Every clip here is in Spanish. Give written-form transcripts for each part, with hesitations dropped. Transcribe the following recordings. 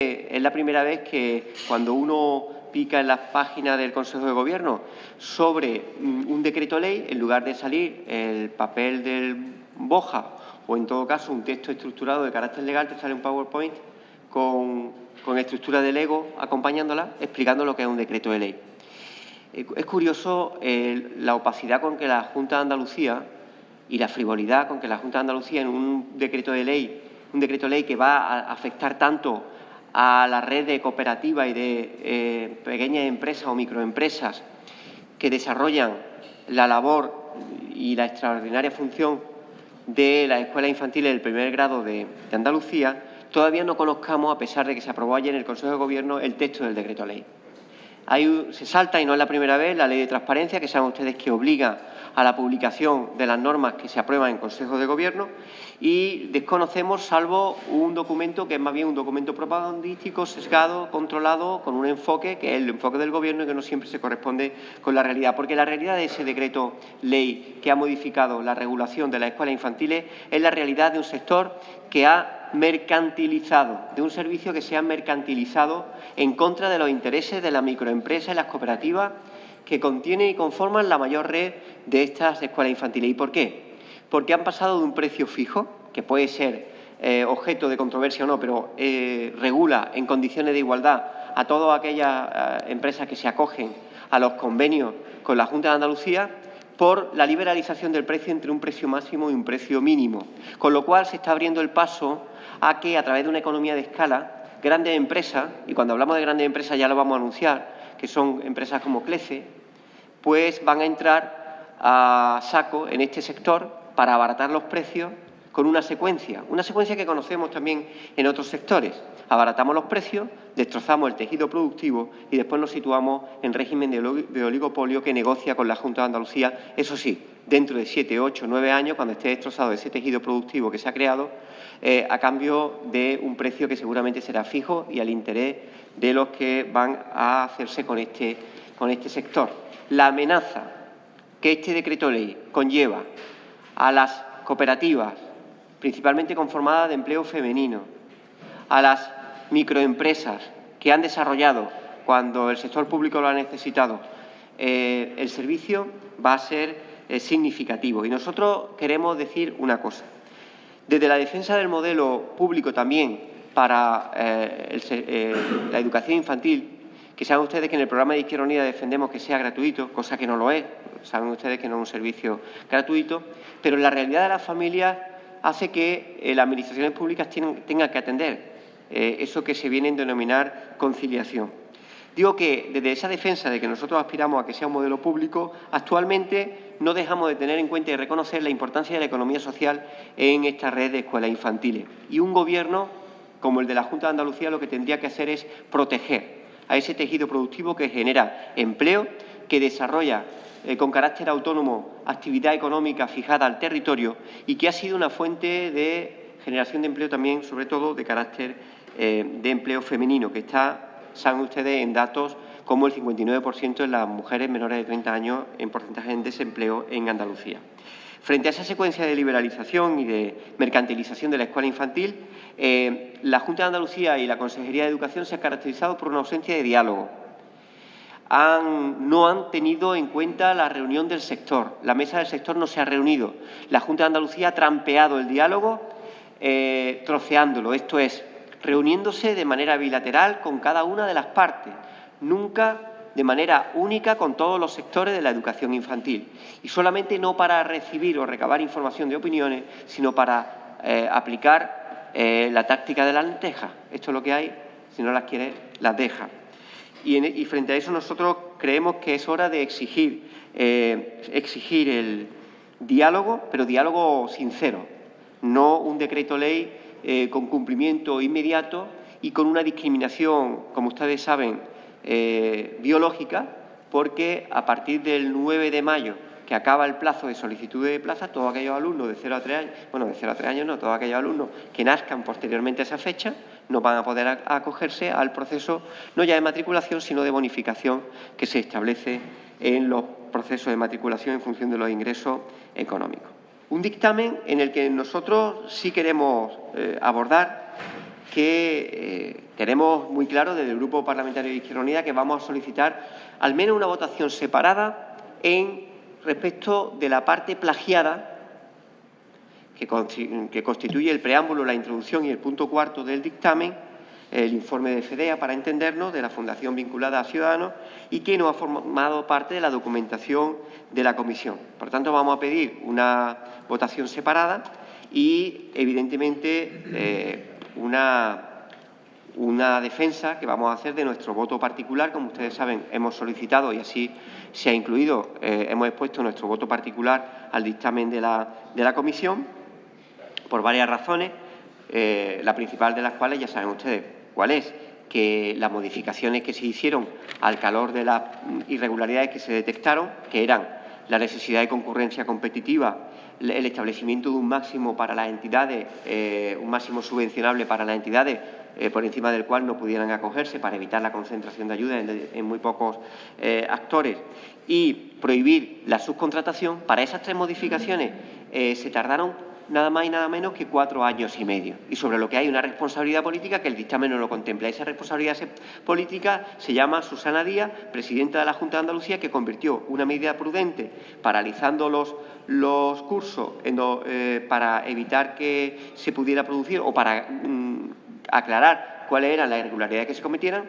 Es la primera vez que cuando uno pica en las páginas del Consejo de Gobierno sobre un decreto ley, en lugar de salir el papel del Boja o, en todo caso, un texto estructurado de carácter legal, te sale un PowerPoint con estructura de Lego acompañándola, explicando lo que es un decreto de ley. Es curioso la opacidad con que la Junta de Andalucía y la frivolidad con que la Junta de Andalucía en un decreto ley que va a afectar tanto a la red de cooperativas y de pequeñas empresas o microempresas que desarrollan la labor y la extraordinaria función de las escuelas infantiles del primer grado de Andalucía, todavía no conozcamos, a pesar de que se aprobó ayer en el Consejo de Gobierno, el texto del decreto ley. Se salta, y no es la primera vez, la ley de transparencia, que saben ustedes que obliga a la publicación de las normas que se aprueban en Consejo de Gobierno, y desconocemos, salvo un documento que es más bien un documento propagandístico, sesgado, controlado, con un enfoque que es el enfoque del Gobierno y que no siempre se corresponde con la realidad. Porque la realidad de ese decreto ley que ha modificado la regulación de las escuelas infantiles es la realidad de un sector que ha mercantilizado, de un servicio que se ha mercantilizado en contra de los intereses de la microempresa y las cooperativas que contienen y conforman la mayor red de estas escuelas infantiles. ¿Y por qué? Porque han pasado de un precio fijo, que puede ser objeto de controversia o no, pero regula en condiciones de igualdad a todas aquellas empresas que se acogen a los convenios con la Junta de Andalucía, por la liberalización del precio entre un precio máximo y un precio mínimo. Con lo cual se está abriendo el paso a que, a través de una economía de escala, grandes empresas, y cuando hablamos de grandes empresas ya lo vamos a anunciar, que son empresas como CLECE, pues van a entrar a saco en este sector para abaratar los precios con una secuencia que conocemos también en otros sectores. Abaratamos los precios, destrozamos el tejido productivo y después nos situamos en régimen de oligopolio que negocia con la Junta de Andalucía, eso sí, dentro de 7, 8, 9 años, cuando esté destrozado ese tejido productivo que se ha creado, a cambio de un precio que seguramente será fijo y al interés de los que van a hacerse con este sector. La amenaza que este decreto ley conlleva a las cooperativas, principalmente conformadas de empleo femenino, a las microempresas que han desarrollado, cuando el sector público lo ha necesitado, el servicio va a ser significativo. Y nosotros queremos decir una cosa. Desde la defensa del modelo público también para la educación infantil, que saben ustedes que en el programa de Izquierda Unida defendemos que sea gratuito, cosa que no lo es, saben ustedes que no es un servicio gratuito, pero la realidad de las familias hace que las administraciones públicas tengan que atender eso que se viene a denominar conciliación. Digo que desde esa defensa de que nosotros aspiramos a que sea un modelo público, actualmente no dejamos de tener en cuenta y reconocer la importancia de la economía social en esta red de escuelas infantiles. Y un Gobierno como el de la Junta de Andalucía lo que tendría que hacer es proteger a ese tejido productivo que genera empleo, que desarrolla con carácter autónomo actividad económica fijada al territorio y que ha sido una fuente de generación de empleo también, sobre todo de carácter de empleo femenino, que está, saben ustedes, en datos como el 59% de las mujeres menores de 30 años en porcentaje de desempleo en Andalucía. Frente a esa secuencia de liberalización y de mercantilización de la escuela infantil, la Junta de Andalucía y la Consejería de Educación se han caracterizado por una ausencia de diálogo. No han tenido en cuenta la reunión del sector. La mesa del sector no se ha reunido. La Junta de Andalucía ha trampeado el diálogo troceándolo, esto es, reuniéndose de manera bilateral con cada una de las partes, nunca de manera única con todos los sectores de la educación infantil. Y solamente no para recibir o recabar información de opiniones, sino para aplicar la táctica de la lenteja. Esto es lo que hay, si no las quiere, las deja. Y frente a eso nosotros creemos que es hora de exigir el diálogo, pero diálogo sincero, no un decreto ley con cumplimiento inmediato y con una discriminación, como ustedes saben, biológica, porque a partir del 9 de mayo, que acaba el plazo de solicitud de plaza, todos aquellos alumnos de 0 a 3 años, bueno, de 0 a 3 años no, todos aquellos alumnos que nazcan posteriormente a esa fecha no van a poder acogerse al proceso no ya de matriculación, sino de bonificación que se establece en los procesos de matriculación en función de los ingresos económicos. Un dictamen en el que nosotros sí queremos abordar que tenemos muy claro desde el Grupo Parlamentario de Izquierda Unida que vamos a solicitar al menos una votación separada respecto de la parte plagiada que constituye el preámbulo, la introducción y el punto cuarto del dictamen, el informe de FEDEA, para entendernos, de la Fundación vinculada a Ciudadanos, y que no ha formado parte de la documentación de la comisión. Por tanto, vamos a pedir una votación separada y, evidentemente, una defensa que vamos a hacer de nuestro voto particular. Como ustedes saben, hemos solicitado, y así se ha incluido, hemos expuesto nuestro voto particular al dictamen de la comisión por varias razones, la principal de las cuales ya saben ustedes cuál es, que las modificaciones que se hicieron al calor de las irregularidades que se detectaron, que eran la necesidad de concurrencia competitiva, el establecimiento de un máximo para las entidades, un máximo subvencionable para las entidades, por encima del cual no pudieran acogerse para evitar la concentración de ayuda en muy pocos actores, y prohibir la subcontratación. Para esas tres modificaciones se tardaron nada más y nada menos que 4 años y medio. Y sobre lo que hay una responsabilidad política que el dictamen no lo contempla. Esa responsabilidad política se llama Susana Díaz, presidenta de la Junta de Andalucía, que convirtió una medida prudente paralizando los cursos para evitar que se pudiera producir o para aclarar cuáles eran las irregularidades que se cometieran,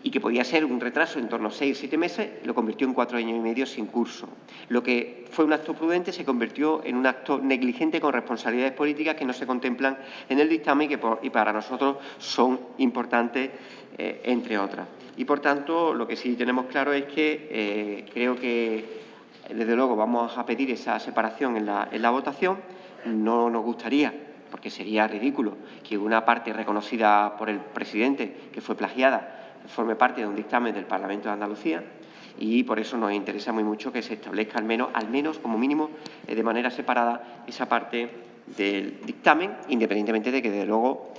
y que podía ser un retraso en torno a 6 o 7 meses, lo convirtió en 4 años y medio sin curso. Lo que fue un acto prudente se convirtió en un acto negligente con responsabilidades políticas que no se contemplan en el dictamen y para nosotros son importantes, entre otras. Y, por tanto, lo que sí tenemos claro es que creo que, desde luego, vamos a pedir esa separación en la votación. No nos gustaría, porque sería ridículo, que una parte reconocida por el presidente, que fue plagiada, forme parte de un dictamen del Parlamento de Andalucía, y por eso nos interesa muy mucho que se establezca al menos como mínimo, de manera separada, esa parte del dictamen, independientemente de que, desde luego,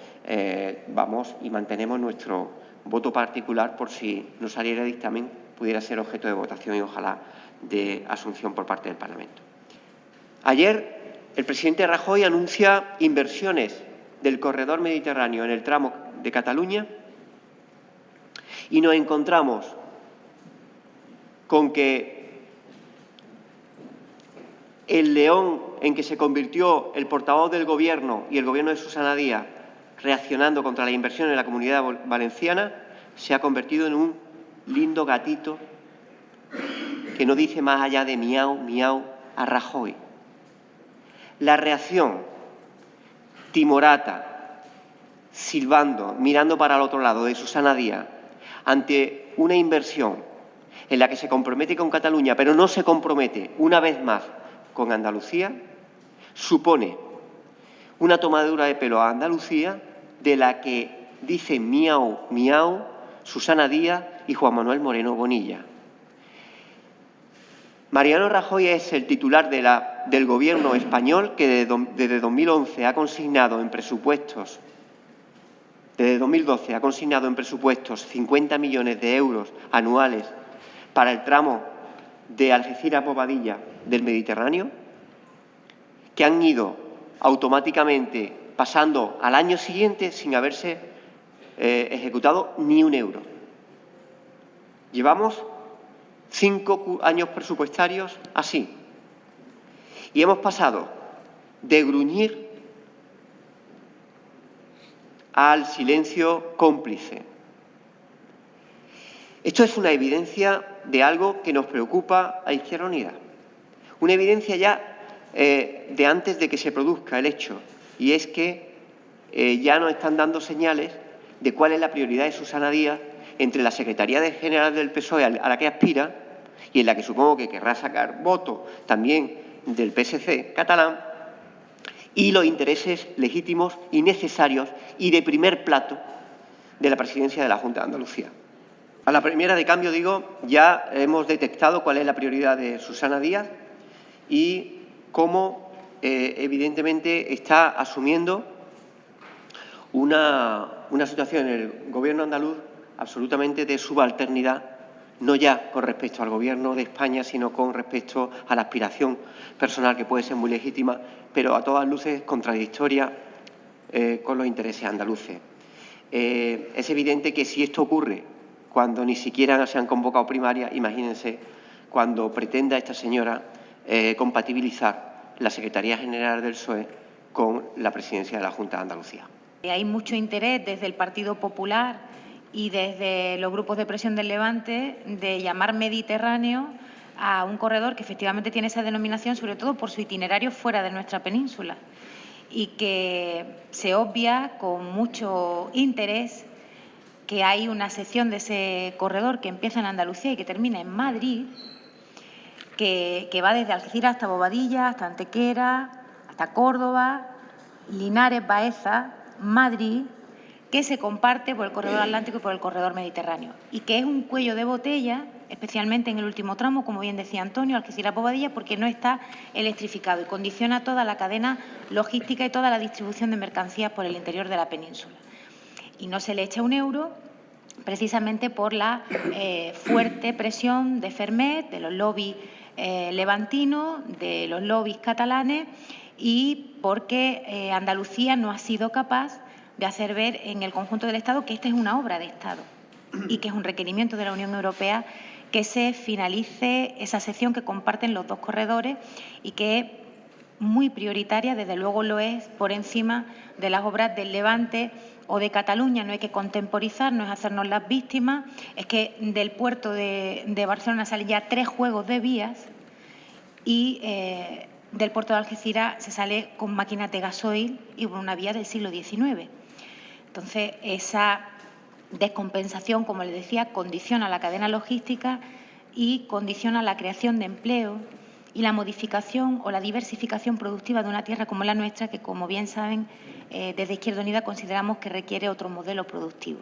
vamos y mantenemos nuestro voto particular por si no saliera el dictamen, pudiera ser objeto de votación y ojalá de asunción por parte del Parlamento. Ayer, el presidente Rajoy anuncia inversiones del corredor mediterráneo en el tramo de Cataluña, y nos encontramos con que el león en que se convirtió el portavoz del Gobierno y el Gobierno de Susana Díaz, reaccionando contra la inversión en la Comunidad Valenciana, se ha convertido en un lindo gatito que no dice más allá de miau, miau a Rajoy. La reacción timorata, silbando, mirando para el otro lado, de Susana Díaz, ante una inversión en la que se compromete con Cataluña, pero no se compromete, una vez más, con Andalucía, supone una tomadura de pelo a Andalucía de la que dicen miau, miau Susana Díaz y Juan Manuel Moreno Bonilla. Mariano Rajoy es el titular del Gobierno español que desde 2011 ha consignado en presupuestos. Desde 2012 ha consignado en presupuestos 50 millones de euros anuales para el tramo de Algeciras a Bobadilla del Mediterráneo, que han ido automáticamente pasando al año siguiente sin haberse ejecutado ni un euro. Llevamos 5 años presupuestarios así y hemos pasado de gruñir al silencio cómplice. Esto es una evidencia de algo que nos preocupa a Izquierda Unida. Una evidencia ya de antes de que se produzca el hecho, y es que ya nos están dando señales de cuál es la prioridad de Susana Díaz entre la Secretaría General del PSOE a la que aspira y en la que supongo que querrá sacar votos también del PSC catalán, y los intereses legítimos y necesarios y de primer plato de la presidencia de la Junta de Andalucía. A la primera de cambio, digo, ya hemos detectado cuál es la prioridad de Susana Díaz y cómo, evidentemente, está asumiendo una situación en el Gobierno andaluz absolutamente de subalternidad, no ya con respecto al Gobierno de España, sino con respecto a la aspiración personal, que puede ser muy legítima, pero a todas luces contradictoria con los intereses andaluces. Es evidente que si esto ocurre cuando ni siquiera se han convocado primarias, imagínense cuando pretenda esta señora compatibilizar la Secretaría General del PSOE con la presidencia de la Junta de Andalucía. Hay mucho interés desde el Partido Popular y desde los grupos de presión del Levante de llamar Mediterráneo a un corredor que efectivamente tiene esa denominación, sobre todo por su itinerario fuera de nuestra península, y que se obvia con mucho interés que hay una sección de ese corredor que empieza en Andalucía y que termina en Madrid, que va desde Algeciras hasta Bobadilla, hasta Antequera, hasta Córdoba, Linares, Baeza, Madrid, que se comparte por el corredor atlántico y por el corredor mediterráneo, y que es un cuello de botella, especialmente en el último tramo, como bien decía Antonio, Algeciras-Bobadilla, porque no está electrificado y condiciona toda la cadena logística y toda la distribución de mercancías por el interior de la península. Y no se le echa un euro precisamente por la fuerte presión de Fermet, de los lobbies levantinos, de los lobbies catalanes, y porque Andalucía no ha sido capaz de hacer ver en el conjunto del Estado que esta es una obra de Estado y que es un requerimiento de la Unión Europea que se finalice esa sección que comparten los dos corredores y que es muy prioritaria, desde luego lo es, por encima de las obras del Levante o de Cataluña. No hay que contemporizar, no es hacernos las víctimas, es que del puerto de Barcelona salen ya 3 juegos de vías y del puerto de Algeciras se sale con máquinas de gasoil y por una vía del siglo XIX. Entonces, esa descompensación, como les decía, condiciona la cadena logística y condiciona la creación de empleo y la modificación o la diversificación productiva de una tierra como la nuestra, que, como bien saben, desde Izquierda Unida consideramos que requiere otro modelo productivo.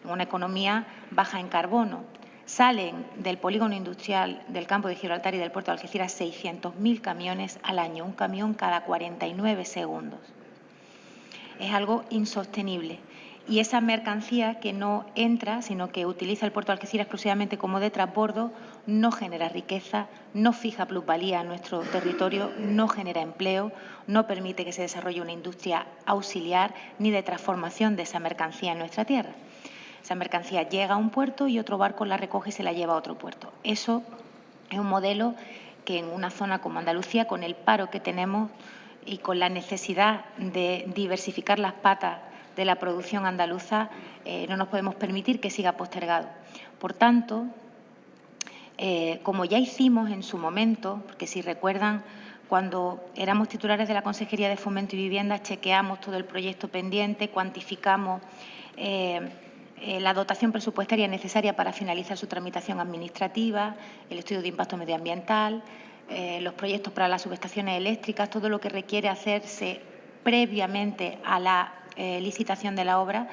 En una economía baja en carbono, salen del polígono industrial del campo de Gibraltar y del puerto de Algeciras 600.000 camiones al año, un camión cada 49 segundos. Es algo insostenible. Y esa mercancía que no entra, sino que utiliza el puerto de Algeciras exclusivamente como de transbordo, no genera riqueza, no fija plusvalía en nuestro territorio, no genera empleo, no permite que se desarrolle una industria auxiliar ni de transformación de esa mercancía en nuestra tierra. Esa mercancía llega a un puerto y otro barco la recoge y se la lleva a otro puerto. Eso es un modelo que en una zona como Andalucía, con el paro que tenemos y con la necesidad de diversificar las patas de la producción andaluza, no nos podemos permitir que siga postergado. Por tanto, como ya hicimos en su momento, porque si recuerdan, cuando éramos titulares de la Consejería de Fomento y Vivienda, chequeamos todo el proyecto pendiente, cuantificamos la dotación presupuestaria necesaria para finalizar su tramitación administrativa, el estudio de impacto medioambiental, los proyectos para las subestaciones eléctricas, todo lo que requiere hacerse previamente a la licitación de la obra.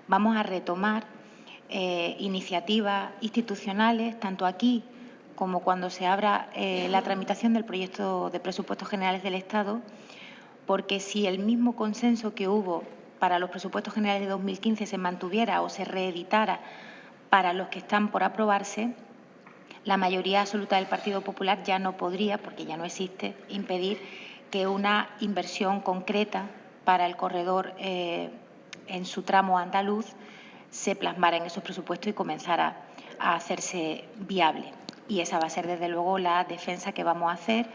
Vamos a retomar iniciativas institucionales, tanto aquí como cuando se abra la tramitación del proyecto de presupuestos generales del Estado, porque si el mismo consenso que hubo para los presupuestos generales de 2015 se mantuviera o se reeditara para los que están por aprobarse, la mayoría absoluta del Partido Popular ya no podría, porque ya no existe, impedir que una inversión concreta para el corredor en su tramo andaluz se plasmara en esos presupuestos y comenzara a hacerse viable. Y esa va a ser, desde luego, la defensa que vamos a hacer,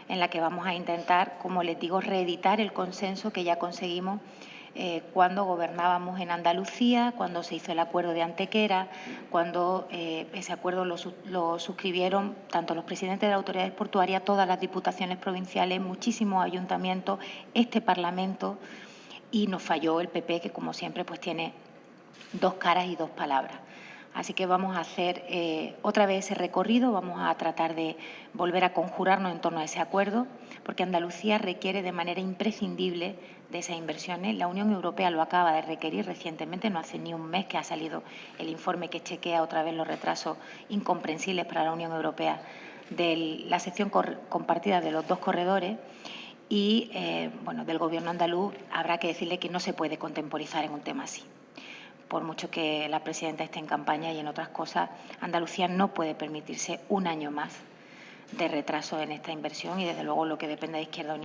en la que vamos a intentar, como les digo, reeditar el consenso que ya conseguimos cuando gobernábamos en Andalucía, cuando se hizo el acuerdo de Antequera, cuando ese acuerdo lo suscribieron tanto los presidentes de las autoridades portuarias, todas las diputaciones provinciales, muchísimos ayuntamientos, este Parlamento, y nos falló el PP, que como siempre pues tiene 2 caras y 2 palabras. Así que vamos a hacer otra vez ese recorrido, vamos a tratar de volver a conjurarnos en torno a ese acuerdo, porque Andalucía requiere de manera imprescindible de esas inversiones. La Unión Europea lo acaba de requerir recientemente, no hace ni un mes que ha salido el informe que chequea otra vez los retrasos incomprensibles para la Unión Europea de la sección compartida de los 2 corredores. Y, bueno, del Gobierno andaluz habrá que decirle que no se puede contemporizar en un tema así. Por mucho que la presidenta esté en campaña y en otras cosas, Andalucía no puede permitirse un año más de retraso en esta inversión y, desde luego, lo que depende de Izquierda Unida.